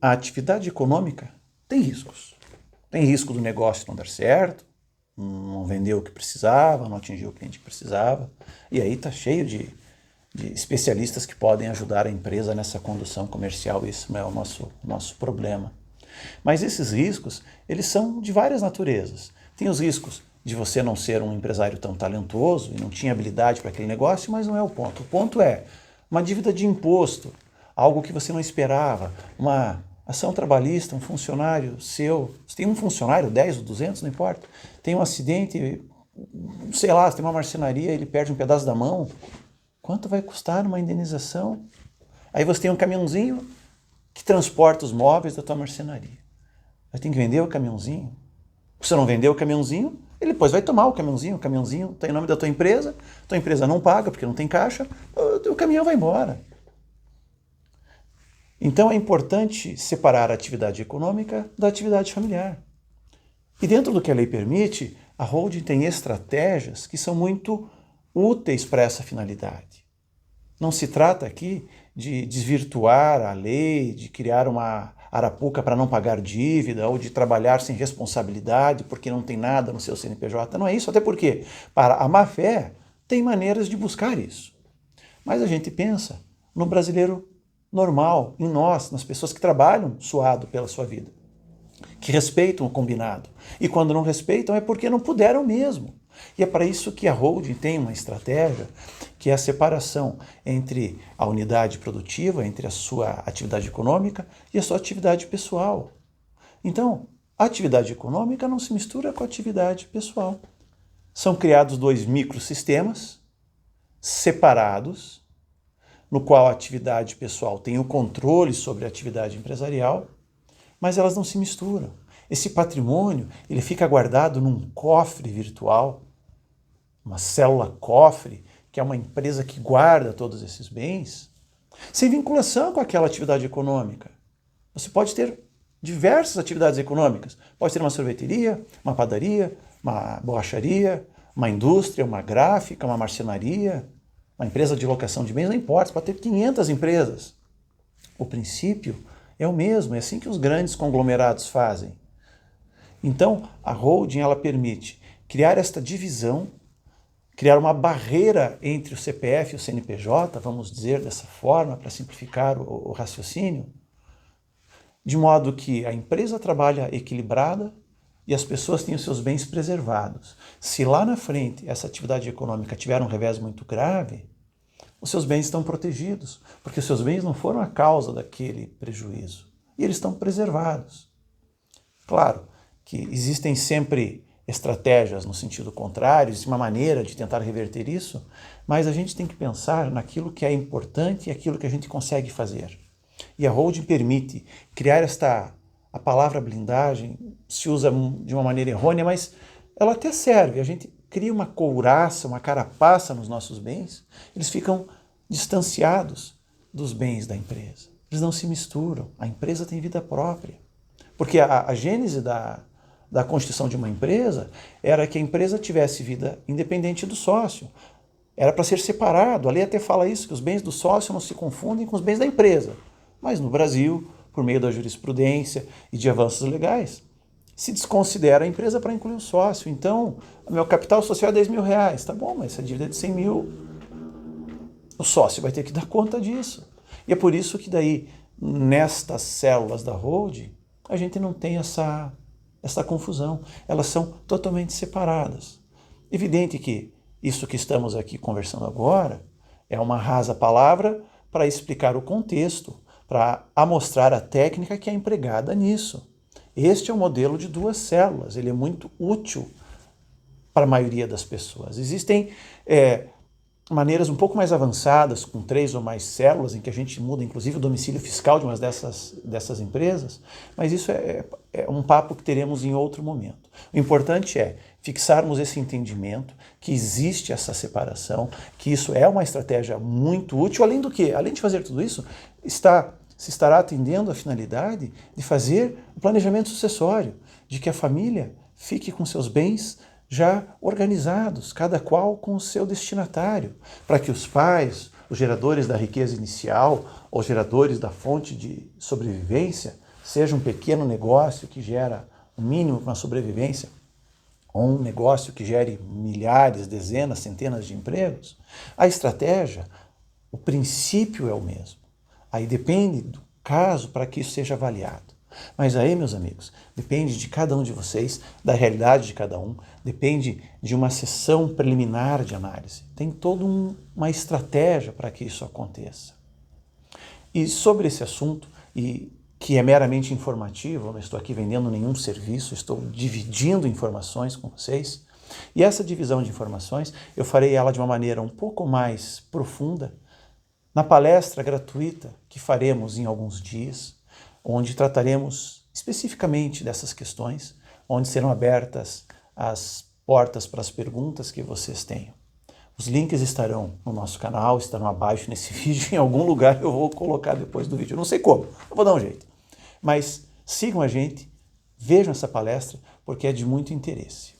A atividade econômica tem riscos. Tem risco do negócio não dar certo, não vendeu o que precisava, não atingiu o cliente que precisava. E aí está cheio de especialistas que podem ajudar a empresa nessa condução comercial. Isso não é o nosso problema. Mas esses riscos, eles são de várias naturezas. Tem os riscos de você não ser um empresário tão talentoso e não tinha habilidade para aquele negócio, mas não é o ponto. O ponto é uma dívida de imposto, algo que você não esperava, uma ação trabalhista, um funcionário seu, você tem um funcionário, 10 ou 200, não importa, tem um acidente, sei lá, você tem uma marcenaria, ele perde um pedaço da mão, quanto vai custar uma indenização? Aí você tem um caminhãozinho que transporta os móveis da tua marcenaria. Vai ter que vender o caminhãozinho. Se você não vender o caminhãozinho, ele depois vai tomar o caminhãozinho está em nome da tua empresa não paga porque não tem caixa, o caminhão vai embora. Então é importante separar a atividade econômica da atividade familiar. E dentro do que a lei permite, a holding tem estratégias que são muito úteis para essa finalidade. Não se trata aqui de desvirtuar a lei, de criar uma arapuca para não pagar dívida ou de trabalhar sem responsabilidade porque não tem nada no seu CNPJ. Não é isso, até porque para a má-fé tem maneiras de buscar isso. Mas a gente pensa no brasileiro normal, em nós, nas pessoas que trabalham suado pela sua vida, que respeitam o combinado. E quando não respeitam é porque não puderam mesmo. E é para isso que a holding tem uma estratégia que é a separação entre a unidade produtiva, entre a sua atividade econômica e a sua atividade pessoal. Então, a atividade econômica não se mistura com a atividade pessoal. São criados dois microsistemas separados, no qual a atividade pessoal tem o controle sobre a atividade empresarial, mas elas não se misturam. Esse patrimônio ele fica guardado num cofre virtual, uma célula cofre, que é uma empresa que guarda todos esses bens, sem vinculação com aquela atividade econômica. Você pode ter diversas atividades econômicas. Pode ter uma sorveteria, uma padaria, uma borracharia, uma indústria, uma gráfica, uma marcenaria, uma empresa de locação de bens, não importa, pode ter 500 empresas. O princípio é o mesmo, é assim que os grandes conglomerados fazem. Então, a holding ela permite criar esta divisão, criar uma barreira entre o CPF e o CNPJ, vamos dizer dessa forma, para simplificar o raciocínio, de modo que a empresa trabalha equilibrada e as pessoas têm os seus bens preservados. Se lá na frente essa atividade econômica tiver um revés muito grave, os seus bens estão protegidos, porque os seus bens não foram a causa daquele prejuízo, e eles estão preservados. Claro que existem sempre estratégias no sentido contrário, existe uma maneira de tentar reverter isso, mas a gente tem que pensar naquilo que é importante e aquilo que a gente consegue fazer. E a holding permite criar a palavra blindagem, se usa de uma maneira errônea, mas ela até serve. A gente cria uma couraça, uma carapaça nos nossos bens, eles ficam distanciados dos bens da empresa. Eles não se misturam, a empresa tem vida própria. Porque a gênese da constituição de uma empresa era que a empresa tivesse vida independente do sócio. Era para ser separado. A lei até fala isso, que os bens do sócio não se confundem com os bens da empresa. Mas no Brasil, por meio da jurisprudência e de avanços legais, se desconsidera a empresa para incluir o sócio. Então, o meu capital social é 10 mil reais. Tá bom, mas essa dívida é de 100 mil, o sócio vai ter que dar conta disso. E é por isso que daí, nestas células da holding, a gente não tem essa confusão. Elas são totalmente separadas. Evidente que isso que estamos aqui conversando agora é uma rasa palavra para explicar o contexto, para amostrar a técnica que é empregada nisso. Este é o modelo de duas células, ele é muito útil para a maioria das pessoas. Existem maneiras um pouco mais avançadas, com 3 ou mais células, em que a gente muda inclusive o domicílio fiscal de uma dessas empresas, mas isso é um papo que teremos em outro momento. O importante é fixarmos esse entendimento, que existe essa separação, que isso é uma estratégia muito útil, além do que, além de fazer tudo isso, se estará atendendo à finalidade de fazer o planejamento sucessório, de que a família fique com seus bens já organizados, cada qual com o seu destinatário, para que os pais, os geradores da riqueza inicial, ou geradores da fonte de sobrevivência, seja um pequeno negócio que gera o mínimo para uma sobrevivência, ou um negócio que gere milhares, dezenas, centenas de empregos, a estratégia, o princípio é o mesmo. Aí depende do caso para que isso seja avaliado. Mas aí, meus amigos, depende de cada um de vocês, da realidade de cada um, depende de uma sessão preliminar de análise. Tem toda uma estratégia para que isso aconteça. E sobre esse assunto, e que é meramente informativo, eu não estou aqui vendendo nenhum serviço, estou dividindo informações com vocês. E essa divisão de informações, eu farei ela de uma maneira um pouco mais profunda na palestra gratuita que faremos em alguns dias, onde trataremos especificamente dessas questões, onde serão abertas as portas para as perguntas que vocês tenham. Os links estarão no nosso canal, estarão abaixo nesse vídeo, em algum lugar eu vou colocar depois do vídeo. Eu não sei como, eu vou dar um jeito. Mas sigam a gente, vejam essa palestra, porque é de muito interesse.